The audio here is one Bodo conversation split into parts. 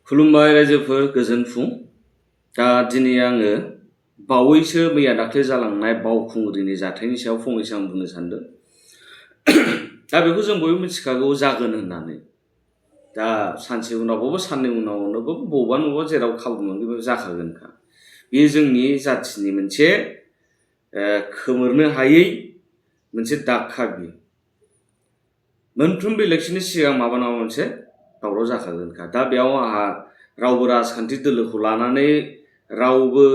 खुलुमबाय रायजोफोर गोजोन फुं दा दिनै आङो बावैसो मैया दाख्लै जालांनाय बावखुंग्रिनि जाथायनि सायाव फंनैसो आं बुंनो सानदों दा बेखौ जों बयबो मिथिखागौ जागोन होननानै दा सानसे उनावबाबो साननै उनावनोबो बबेबा जेराव खाबु मोनगोन बे जाखागोनखा बेयो जोंनि जाथिनि मोनसे खोमोरनो हायै मोनसे दागखा बियो मोनफ्रोमबो इलेक्शननि सिगां माबा नङा मोनसे दावराव जाखागोनखा दा बेयाव आंहा रावबो राजखान्थि दोलोखौ लानानै रावबो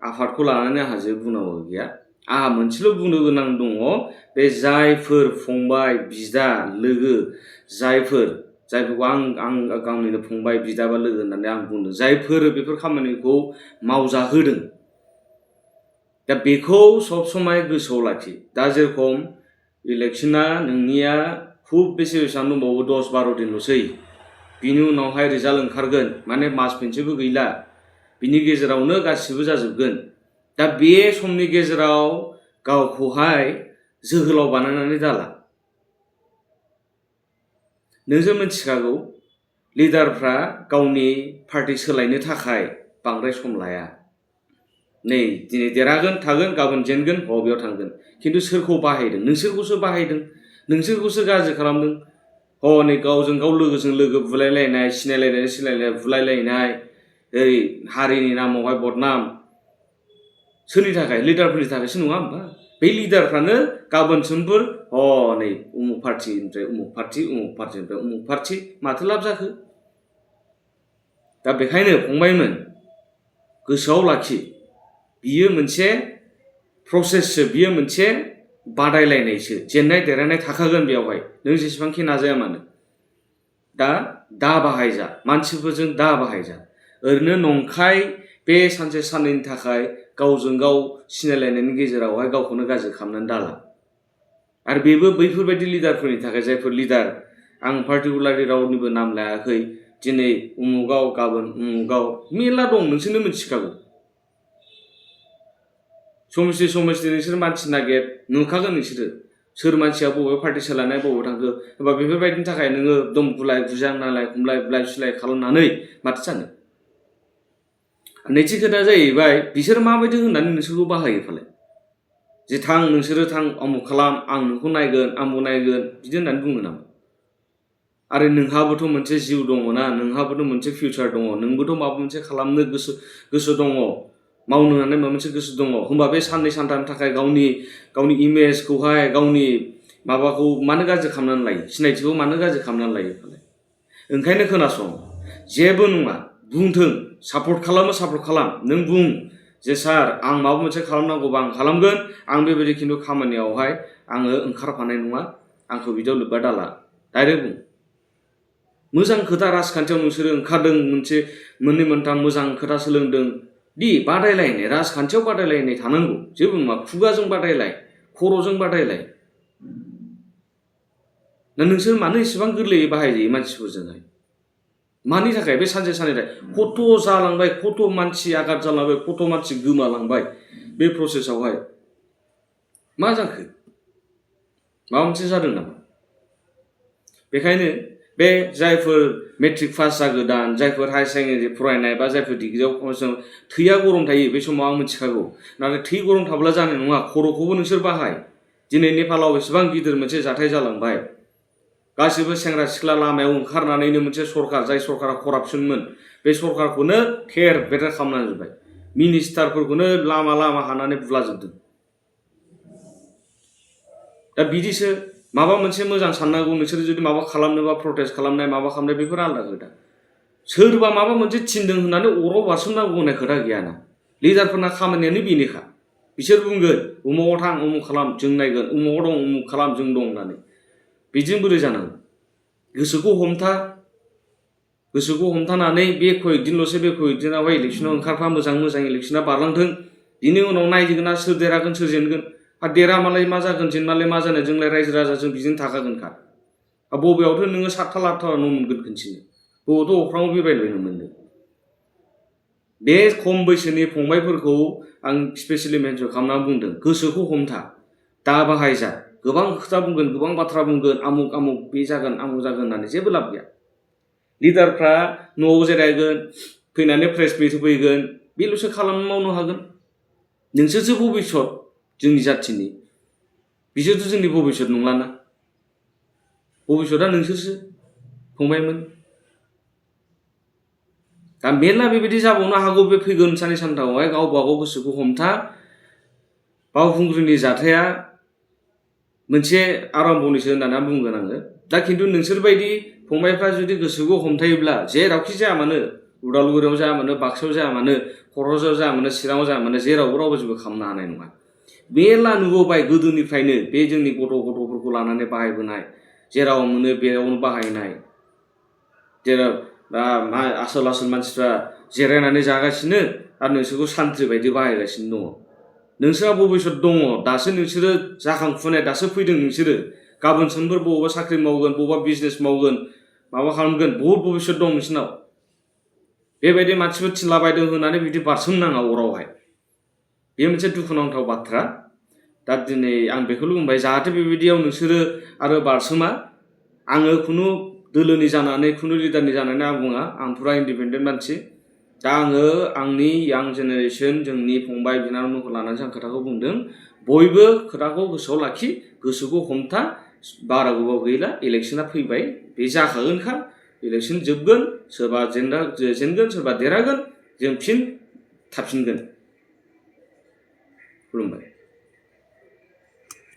आफादखौ लानानै आंहा जेबो बुंनांगौ गैया आंहा मोनसेल' बुंनो गोनां दङ बे जायफोर फंबाय बिदा लोगो जायफोरखौ आं गावनिनो फंबाय बिदा बा लोगो होननानै आं बुंदों जायफोर बेफोर खामानिखौ मावजाहोदों दा बेखौ सब समाय गोसोआव लाखि दा जेरखम इलेक्शना नोंनिया खुब बेसे बेसेबां दंबावो 10-12 दिनल'सै बिनि उनावहाय रिजाल्ट ओंखारगोन माने मास मोनसेबो गैला बिनि गेजेरावनो गासिबो जाजोबगोन दा बे समनि गेजेराव गावखौहाय जोहोलाव बानायनानै दाला नोंजों मिथिखागौ लिडारफ्रा गावनि पार्टी सोलायनो थाखाय बांद्राय सम लाया नै दिनै देरहागोन थागोन गाबोन जेनगोन बेयाव थांगोन खिन्थु सोरखौ बाहायदों नोंसोरखौसो बाहायदों नोंसोरखौसो गाज्रि खालामदों नै गावजों गाव लोगोजों लोगो बुलायलायनाय सिनायलायनाय बुलायलायनाय ओरै हारिनि नामावहाय बदनाम सोरनि थाखाय लिडारफोरनि थाखायसो नङा होमबा बे लिडारफ्रानो गाबोन समफोर नै उमुक पार्टीनिफ्राय उमुक पार्टीनिफ्राय उमुक पार्टी माथो लाब जाखो दा बेखायनो फंबायमोन गोसोआव लाखि बियो मोनसे प्रसेससो बियो मोनसे बादायलायनायसो जेननाय देरहानाय थाखागोन बेयावहाय नों जेसेबांखि नाजाया मानो दा बाहायजा मानसिफोरजों दा बाहायजा ओरैनो नंखाय बे सानसे साननैनि थाखाय गावजों गाव सिनायलायनायनि गेजेरावहाय गावखौनो गाज्रि खालामनानै दाला आरो बेबो बैफोरबायदि लिडारफोरनि थाखाय जायफोर लिडार आं पार्टिकुलारलि रावनिबो नाम लायाखै दिनै उमुगाव गाबोन उमुगाव मेरला दं नोंसोरनो मिथिखागौ समस्ति नोंसोर मानसि नागिर नुखागोन नोंसोरो सोर मानसिया बबे पार्टी सोलायनाय बबे थांखो होमबा बेफोरबायदिनि थाखाय नोङो दम गुलाय गुजां नालाय खमलाय बुलाय सुलाय खालामनानै माथो जानो नैथि खोथाया जाहैबाय बिसोर माबायदि होननानै नोंसोरखौ बाहायो फालाय जे थां नोंसोरो थां अमुक खालाम आं नोंखौ नायगोन आंबो नायगोन बिदि होननानै बुङो नामा आरो नोंहाबोथ' मोनसे जिउ दङ ना नोंहाबोथ' मोनसे फिउचार दङ नोंबोथ' माबा मोनसे खालामनो गोसो दङ मावनो होननानै माबा मोनसे गोसो दङ होमबा बे साननै सानथामनि थाखाय गावनि इमेजखौहाय गावनि माबाखौ मानो गाज्रि खालामनानै लायो सिनायथिखौ मानो गाज्रि खालामनानै लायो फालाय ओंखायनो खोनासं जेबो नङा बुंथों सापर्ट खालाम नों बुं जे सार आं माबा मोनसे खालामनांगौबा आं खालामगोन आं बेबायदि खिन्थु खामानियावहाय आङो ओंखारफानाय नङा आंखौ बिदियाव लोब्बा दाला डाइरेक्ट बुं मोजां खोथा राजखान्थियाव नोंसोरो ओंखारदों मोनसे मोननै मोनथाम मोजां खोथा सोलोंदों बादायलायनाय राजखान्थियाव बादायलायनाय थानांगौ जेबो नङा खुगाजों बादायलाय खर'जों बादायलाय दा नोंसोर मानो एसेबां गोरलैयै बाहायजायो मानसिफोरजोंहाय मानि थाखाय बे सानसे साननै खथ' जालांबाय खथ' मानसि आघात जालांबाय खथ' मानसि गोमालांबाय बे प्रसेसआवहाय मा जाखो माबा मोनसे जादों नामा बेखायनो बे जायफोर मेट्रिक पास जागोदान जायफोर हायार सेकेन्डारि फरायनाय बा जायफोर डिग्रियाव थैया गरम थायो बे समाव आं मिथिखागौ नाथाय थै गरम थाब्ला जानाय नङा खर'खौबो नोंसोर बाहाय दिनै नेपालाव एसेबां गिदिर मोनसे जाथाय जालांबाय गासिबो सेंग्रा सिख्ला लामायाव ओंखारनानैनो मोनसे सरकार जाय सरकारा करापसनमोन बे सरकारखौनो थेर बेथेर खालामनानै जोब्बाय मिनिस्टारफोरखौनो लामा हानानै बुलाजोबदों दा बिदिसो माबा मोनसे मोजां साननांगौ नोंसोर जुदि माबा खालामनोबा प्रटेस्ट खालामनाय माबा खालामनाय बेफोर आलादा खोथा सोरबा माबा मोनसे थिनदों होननानै अराव बारसोमनांगौ होननाय खोथा गैयाना लिडारफोरना खामानियानो बेनोखा बिसोर बुंगोन उमुगाव थां उमुक खालाम जों नायगोन उमुगाव दं उमुक खालाम जों दं होननानै बिदिजों बोरै जानांगौ गोसोखौ हमथानानै बे कयेकदिनल'सो बे कयेकदिनावहाय इलेक्सनाव ओंखारफा मोजां इलेक्सना बारलांथों बिनि उनाव नायदिगोन ना सोर देरहागोन सोर जेनगोन देरहामालाय मा जागोन जेनमालाय मा जानो जोंलाय रायजो राजाजों बिदिनो थाखागोनखा बबेयावथ' नोङो 7 न' मोनगोन खनसेनो बबेयावथ' अख्राङाव बिरबायलायनो मोनदों बे खम बैसोनि फंबायफोरखौ आं स्पेसियेलि मेनसन खालामनानै बुंदों गोसोखौ हमथा दा बाहायजा गोबां खोथा बुंगोन गोबां बाथ्रा बुंगोन आमुक बे जागोन आमुक जागोन होननानै जेबो लाब गैया लिडारफ्रा न'आव जिरायगोन फैनानै प्रेस मिट होफैगोन बेल'सो खालामनो मावनो हागोन नोंसोरसो भबिष्यत जोंनि जाथिनि बिसोरथ' जोंनि भबिष्यत नंलाना भबिष्यतआ नोंसोरसो फंबायमोन दा मेरला बेबायदि जाबावनो हागौ बे फैगोन साननै सानथामावहाय गावबा गाव गोसोखौ हमथा बावखुंग्रिनि जाथाया मोनसे आरम्भनिसो होननानै बुंगोन आङो दा खिन्थु नोंसोरबायदि फंबायफ्रा जुदि गोसोखौ हमथायोब्ला जेरावखि जाया मानो उदालगुरियाव जाया मानो बाक्सायाव जाया मानो क'क्राझाराव जाया मानो चिराङाव जाया मानो जेरावबो रावबो जेबो खालामनो हानाय नङा मेरला नुबोबाय गोदोनिफ्रायनो बे जोंनि गथ'फोरखौ लानानै बाहायबोनाय जेराव मोनो बेयावनो बाहायनाय जेराव दा आसोल मानसिफ्रा जिरायनानै जागासिनो आरो नोंसोरखौ सान्थ्रि बायदि बाहायगासिनो दङ नोंसोरहा भबिष्यत दङ दासो नोंसोरो जाखांफुनाय दासो फैदों नोंसोरो गाबोन समफोर बबावबा साख्रि मावगोन बबावबा बिजनेस मावगोन माबा खालामगोन बहुत भबिष्यत दं नोंसोरनाव बेबायदि मानसिफोर थिनलाबायदों होननानै बिदि बारसोमनाङा अरावहाय बे मोनसे दुखुनांथाव बाथ्रा दा दिनै आं बेखौल' बुंबाय जाहाथे बेबायदियाव नोंसोरो आरो बारसोमा आङो खुनु दोलोनि जानानै खुनु लिडारनि जानानै आं बुङा आं पुरा इन्डिपेन्डेन्ट मानसि दा आङो आंनि यां जेनेरेसन जोंनि फंबाय बिनानावमोनखौ लानानैसो आं खोथाखौ बुंदों बयबो खोथाखौ गोसोआव लाखि गोसोखौ हमथा बारा गोबाव गैला इलेक्सना फैबाय बे जाखागोनखा इलेक्सन जोबगोन सोरबा जेनगोन सोरबा देरहागोन जों फिन थाफिनगोन खुलुमबाय